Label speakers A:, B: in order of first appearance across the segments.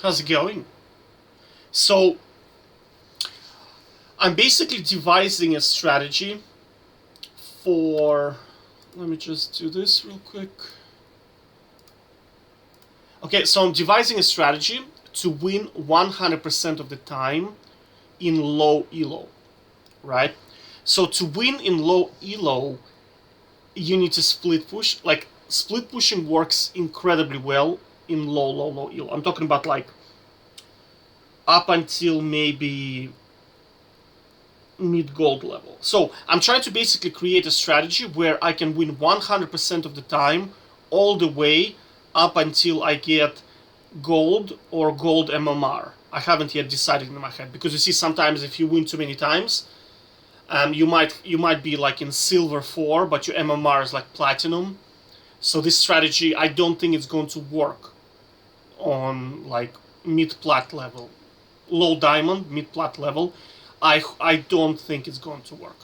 A: How's it going? So, I'm basically devising a strategy for. Let me just do this real quick. Okay, so I'm devising a strategy to win 100% of the time in low elo, right? So, to win in low elo, you need to split push. Like, split pushing works incredibly well in low elo. I'm talking about like up until maybe mid gold level. So I'm trying to basically create a strategy where I can win 100% of the time all the way up until I get gold or gold MMR. I haven't yet decided in my head, because you see sometimes if you win too many times, you might be like in silver 4, but your MMR is like platinum. So this strategy, I don't think it's going to work on like mid plat level, low diamond, mid plat level. I don't think it's going to work,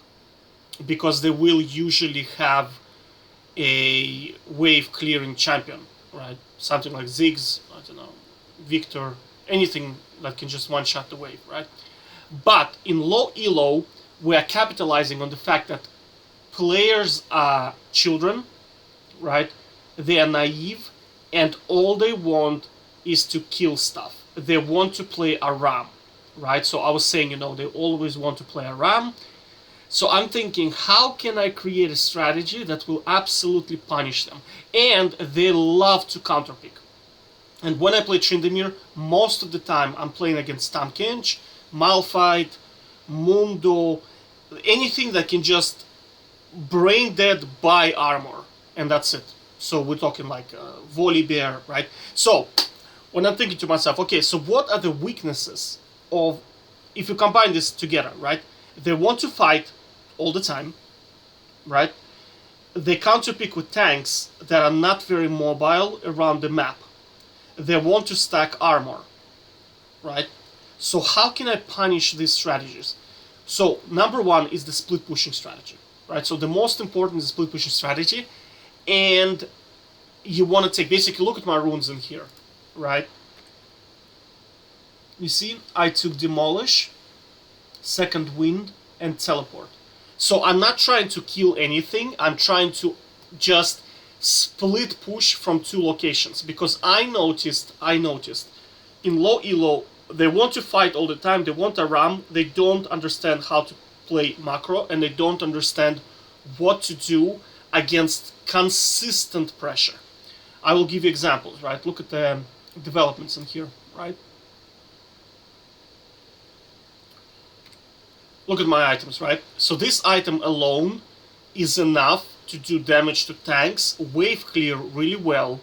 A: because they will usually have a wave clearing champion, right? Something like Ziggs, I don't know, Victor, anything that can just one shot the wave, right? But in low elo, we are capitalizing on the fact that players are children, right? They are naive, and all they want is to kill stuff. They want to play a ram, right? So I was saying, they always want to play a ram. So I'm thinking, how can I create a strategy that will absolutely punish them? And they love to counterpick. And when I play Tryndamere, most of the time I'm playing against Tamkench, Malphite, Mundo, anything that can just brain dead buy armor, and that's it. So we're talking like Volibear, right? So when I'm thinking to myself, okay, so what are the weaknesses of, if you combine this together, right? They want to fight all the time, right? They counterpick with tanks that are not very mobile around the map. They want to stack armor, right? So how can I punish these strategies? So number one is the split pushing strategy, right? So the most important is split pushing strategy, and you want to take, basically look at my runes in here, right? You see, I took Demolish, Second Wind, and Teleport. So I'm not trying to kill anything, I'm trying to just split push from two locations, because I noticed in low elo they want to fight all the time, they want a ram, they don't understand how to play macro, and they don't understand what to do against consistent pressure. I will give you examples, right? Look at the developments in here, right? Look at my items, right? So this item alone is enough to do damage to tanks, wave clear really well,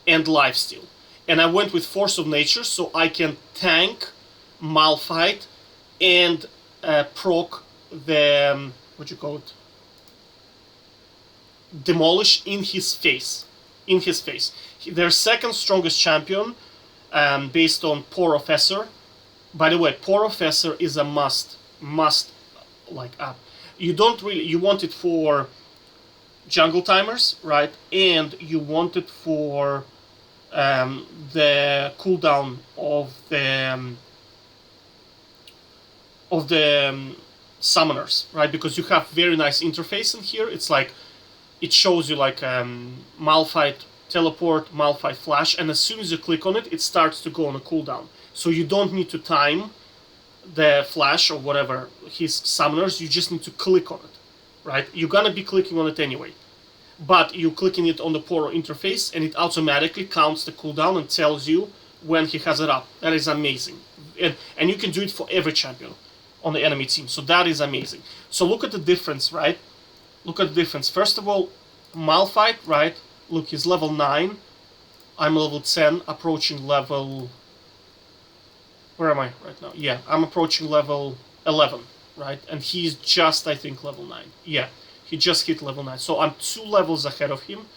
A: and lifesteal. And I went with Force of Nature, so I can tank Malphite and proc the, what you call it? Demolish in his face. Their second strongest champion, based on Porofessor. By the way, Porofessor is a must like up. You want it for jungle timers, right? And you want it for the cooldown of the summoners, right? Because you have very nice interface in here. It's like, it shows you like Malphite teleport, Malphite flash, and as soon as you click on it, it starts to go on a cooldown. So you don't need to time the flash or whatever his summoners, you just need to click on it, right? You're gonna be clicking on it anyway, but you're clicking it on the Poro interface, and it automatically counts the cooldown and tells you when he has it up. That is amazing, and you can do it for every champion on the enemy team, so that is amazing. So look at the difference, right? Look at the difference. First of all, Malphite, right? Look, he's level 9, I'm level 10, approaching level... Where am I right now? Yeah, I'm approaching level 11, right? And he's just, I think, level 9. Yeah, he just hit level 9. So I'm 2 levels ahead of him,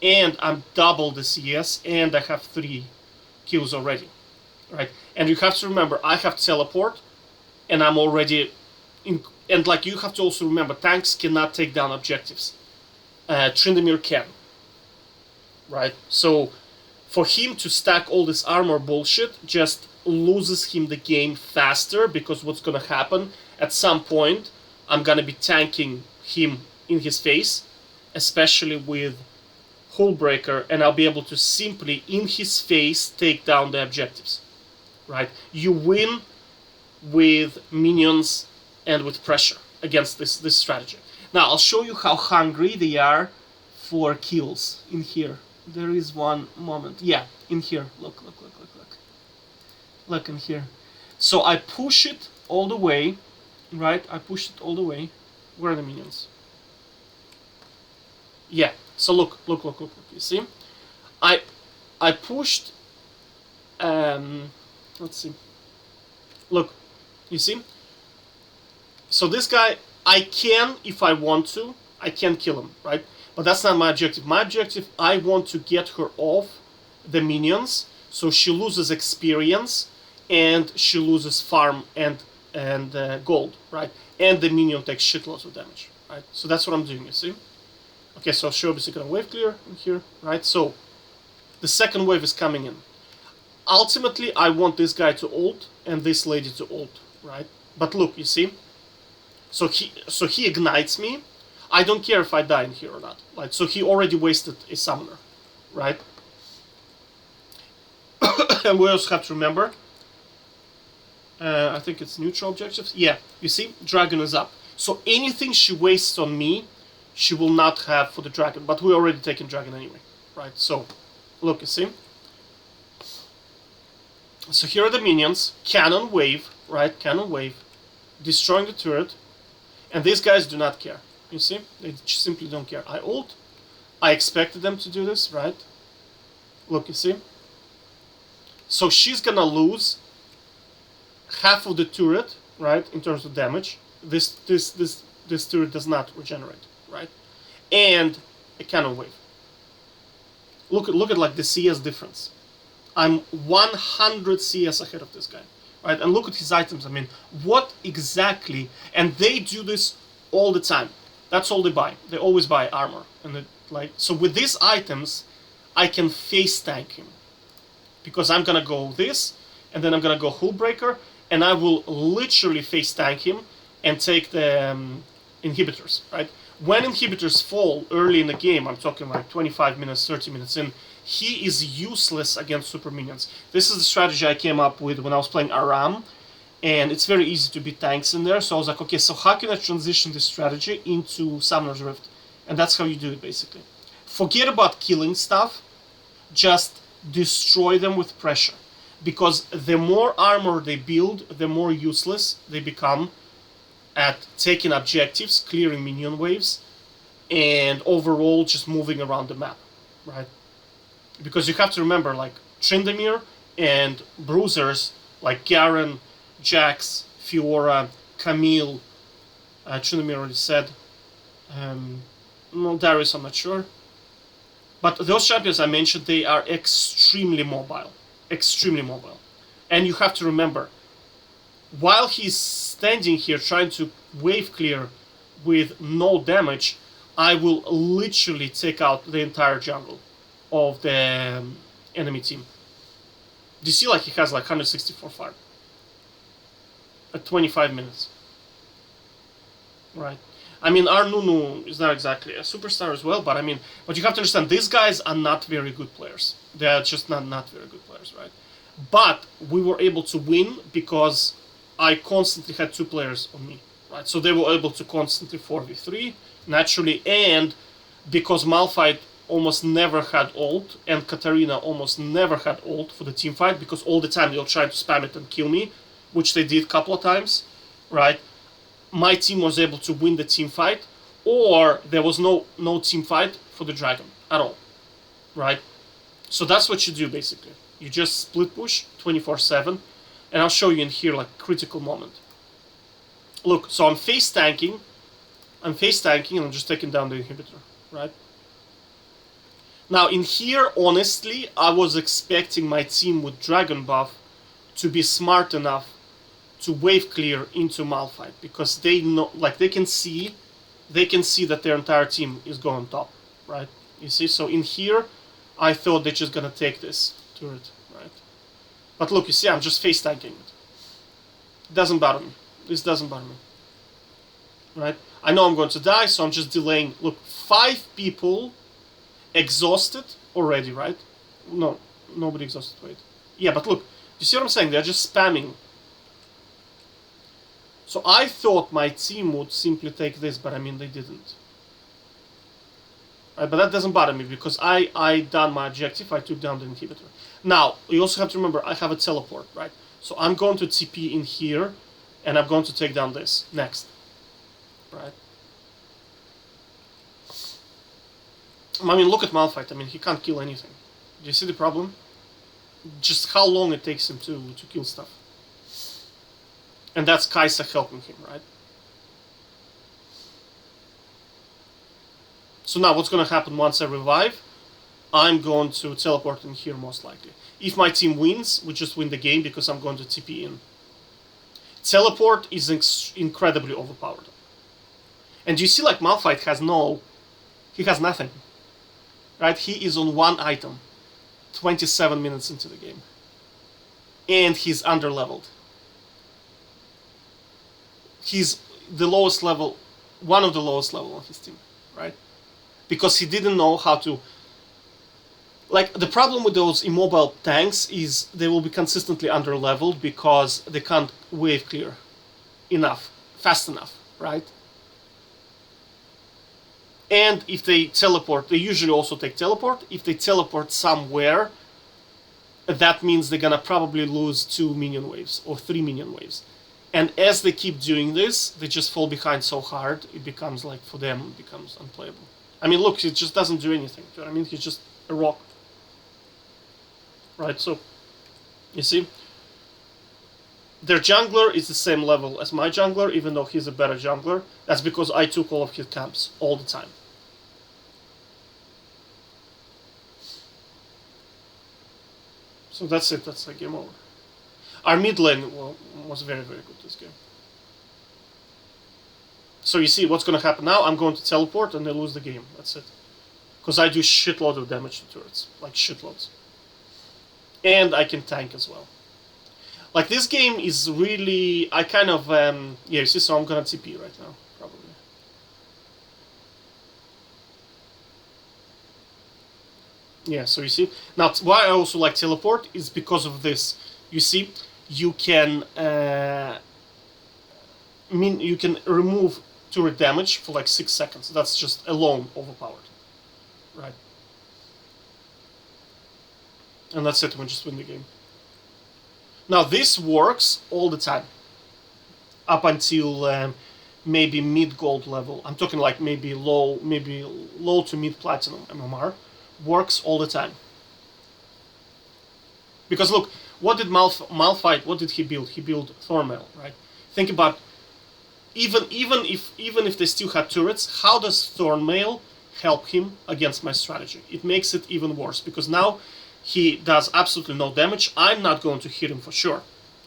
A: and I'm double the CS, and I have 3 kills already, right? And you have to remember, I have teleport, and I'm already in... And like, you have to also remember, tanks cannot take down objectives. Tryndamere can, right? So For him to stack all this armor bullshit just loses him the game faster, because what's gonna happen at some point, I'm gonna be tanking him in his face, especially with Hullbreaker, and I'll be able to simply in his face take down the objectives. Right? You win with minions and with pressure against this strategy. Now I'll show you how hungry they are for kills in here. There is one moment. Yeah, in here. Look. Look in here. So I push it all the way, right? I push it all the way. Where are the minions? Yeah. So look. You see? I pushed. Let's see. Look. You see? So this guy, I can, if I want to, I can kill him, right? But that's not my objective. My objective, I want to get her off the minions, so she loses experience and she loses farm and gold, right? And the minion takes shitloads of damage, right? So that's what I'm doing, you see? Okay, so I'll show you a wave clear in here, right? So the second wave is coming in. Ultimately, I want this guy to ult and this lady to ult, right? But look, you see? So he ignites me. I don't care if I die in here or not. Like, so he already wasted a summoner, right? And we also have to remember, I think it's neutral objectives. Yeah, you see, dragon is up. So anything she wastes on me, she will not have for the dragon. But we already taken dragon anyway, right? So, look, you see. So here are the minions. Cannon wave, right? Cannon wave, destroying the turret, and these guys do not care. You see, they simply don't care. I ult. I expected them to do this, right? Look, you see. So she's gonna lose half of the turret, right, in terms of damage. This turret does not regenerate, right? And a cannon wave. Look at like the CS difference. I'm 100 CS ahead of this guy, right? And look at his items. I mean, what exactly? And they do this all the time. That's all they buy. They always buy armor, and so with these items, I can face tank him, because I'm gonna go this, and then I'm gonna go Hullbreaker, and I will literally face tank him and take the inhibitors, right? When inhibitors fall early in the game, I'm talking like 25 minutes, 30 minutes in, he is useless against super minions. This is the strategy I came up with when I was playing Aram, and it's very easy to beat tanks in there. So I was like, okay, so how can I transition this strategy into Summoner's Rift? And that's how you do it, basically. Forget about killing stuff, just destroy them with pressure. Because the more armor they build, the more useless they become at taking objectives, clearing minion waves, and overall just moving around the map, right? Because you have to remember, like, Tryndamere and bruisers, like Garen, Jax, Fiora, Camille, Tryndamere already said, no, Darius I'm not sure. But those champions I mentioned, they are extremely mobile. Extremely mobile. And you have to remember, while he's standing here trying to wave clear with no damage, I will literally take out the entire jungle of the enemy team. Do you see, like, he has like 164 farm at 25 minutes, right? I mean, our Nunu is not exactly a superstar as well, but I mean, but you have to understand, these guys are not very good players. They are just not very good players, right? But we were able to win because I constantly had 2 players on me, right? So they were able to constantly 4v3 naturally, and because Malphite almost never had ult, and Katarina almost never had ult for the team fight, because all the time they'll try to spam it and kill me, which they did a couple of times, right? My team was able to win the team fight, or there was no team fight for the dragon at all, right? So that's what you do, basically. You just split push 24/7, and I'll show you in here, like, critical moment. Look, so I'm face tanking, and I'm just taking down the inhibitor, right? Now in here, honestly, I was expecting my team with dragon buff to be smart enough to wave clear into Malphite, because they know, like, they can see that their entire team is going top, right? You see, so in here, I thought they're just gonna take this turret, right? But look, you see, I'm just face tanking it. It doesn't bother me. This doesn't bother me, right? I know I'm going to die, so I'm just delaying. Look, 5 people exhausted already, right? No, nobody exhausted, wait. Yeah, but look, you see what I'm saying? They're just spamming. So I thought my team would simply take this, but I mean, they didn't. Right, but that doesn't bother me, because I done my objective, I took down the inhibitor. Now, you also have to remember, I have a teleport, right? So I'm going to TP in here, and I'm going to take down this next. Right? I mean, look at Malphite. I mean, he can't kill anything. Do you see the problem? Just how long it takes him to kill stuff. And that's Kaisa helping him, right? So now what's going to happen once I revive? I'm going to teleport in here most likely. If my team wins, we just win the game because I'm going to TP in. Teleport is incredibly overpowered. And you see, like, Malphite has he has nothing. Right? He is on 1 item. 27 minutes into the game. And he's underleveled. He's the lowest level, one of the lowest level on his team, right? Because he didn't know how to... Like, the problem with those immobile tanks is they will be consistently underleveled because they can't wave clear fast enough, right? And if they teleport, they usually also take teleport. If they teleport somewhere, that means they're gonna probably lose 2 minion waves or 3 minion waves. And as they keep doing this, they just fall behind so hard, it becomes like, for them, it becomes unplayable. I mean, look, it just doesn't do anything. I mean, he's just a rock. Right, so, you see? Their jungler is the same level as my jungler, even though he's a better jungler. That's because I took all of his camps, all the time. So that's it, that's like game over. Our mid lane was very, very good this game. So you see what's gonna happen now? I'm going to teleport and they lose the game, that's it. Because I do shitload of damage to turrets, like shitloads. And I can tank as well. Like, this game is really... I kind of... yeah, you see, so I'm gonna TP right now, probably. Yeah, so you see... Now, why I also like teleport is because of this. You see, you can... you can remove turret damage for like 6 seconds. That's just alone overpowered. Right? And that's it, we just win the game. Now this works all the time. Up until maybe mid-gold level. I'm talking like maybe low to mid-platinum MMR. Works all the time. Because look, what did Malphite, what did he build? He built Thornmail, right? Think about, even if they still had turrets, how does Thornmail help him against my strategy? It makes it even worse, because now he does absolutely no damage. I'm not going to hit him for sure,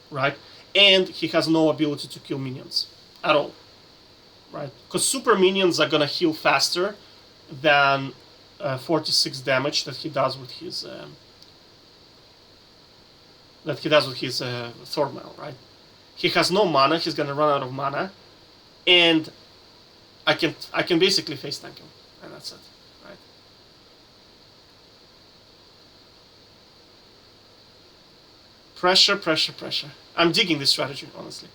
A: right? And he has no ability to kill minions at all, right? Because super minions are gonna heal faster than 46 damage that he does with his Thornmail, right? He has no mana. He's gonna run out of mana, and I can basically face tank him, and that's it. Pressure, pressure, pressure. I'm digging this strategy, honestly.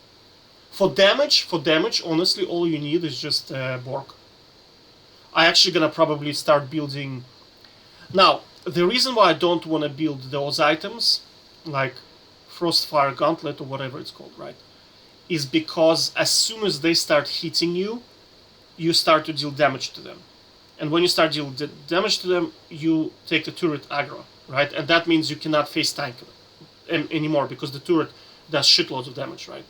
A: For damage, honestly, all you need is just Bork. I'm actually gonna probably start building... Now, the reason why I don't want to build those items, like Frostfire Gauntlet or whatever it's called, right, is because as soon as they start hitting you, you start to deal damage to them. And when you start dealing damage to them, you take the turret aggro, right? And that means you cannot face tank them anymore, because the turret does shitloads of damage, right?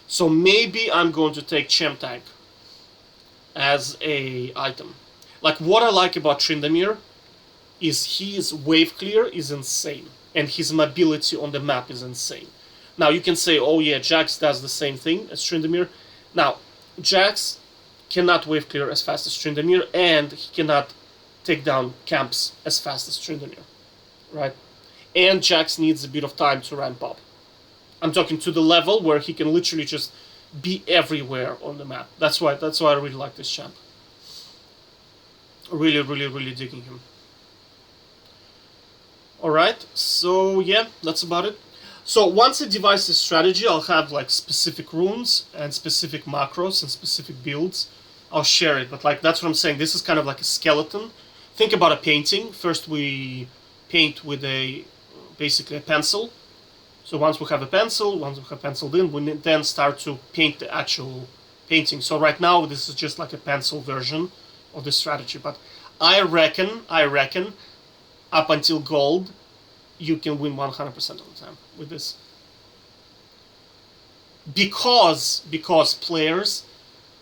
A: So maybe I'm going to take Champ Tank as a item. Like, what I like about Tryndamere is his wave clear is insane, and his mobility on the map is insane. Now you can say, oh yeah, Jax does the same thing as Tryndamere. Now, Jax cannot wave clear as fast as Tryndamere, and he cannot take down camps as fast as Tryndamere. right? And Jax needs a bit of time to ramp up. I'm talking to the level where he can literally just be everywhere on the map. That's why I really like this champ. Really digging him. Alright, so yeah, that's about it. So once I devise this strategy, I'll have like specific runes and specific macros and specific builds. I'll share it, but like that's what I'm saying. This is kind of like a skeleton. Think about a painting. First we paint with basically a pencil. So once we have a pencil, once we have penciled in, we then start to paint the actual painting. So right now this is just like a pencil version of the strategy. But I reckon, up until gold, you can win 100% of the time with this. Because players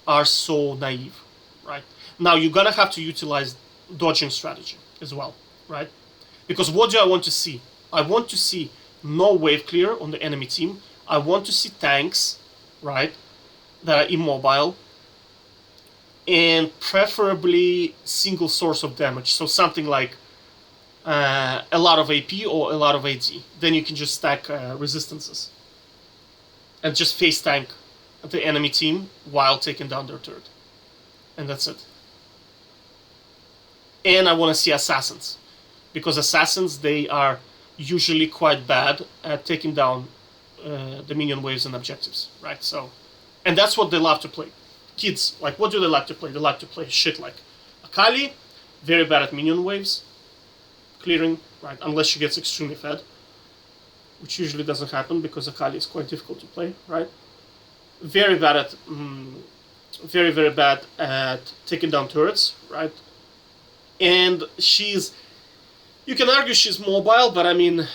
A: are so naive, right? Now you're gonna have to utilize dodging strategy as well, right? Because what do I want to see? I want to see no wave clear on the enemy team. I want to see tanks, right, that are immobile, and preferably single source of damage. So something like a lot of AP or a lot of AD. Then you can just stack resistances and just face tank the enemy team while taking down their turret. And that's it. And I want to see assassins, because assassins, they are usually quite bad at taking down the minion waves and objectives, right? So, and that's what they love to play. Kids, like, what do they like to play? They like to play shit like Akali, very bad at minion waves, clearing, right? Unless she gets extremely fed, which usually doesn't happen because Akali is quite difficult to play, right? Very bad at, very bad at taking down turrets, right? And you can argue she's mobile, but I mean,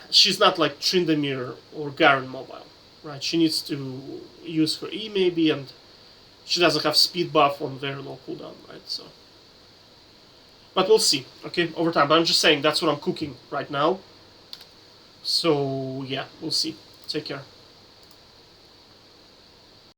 A: she's not like Tryndamere or Garen mobile, right? She needs to use her E maybe, and she doesn't have speed buff on very low cooldown, right? So, but we'll see, okay, over time. But I'm just saying that's what I'm cooking right now. So yeah, we'll see. Take care.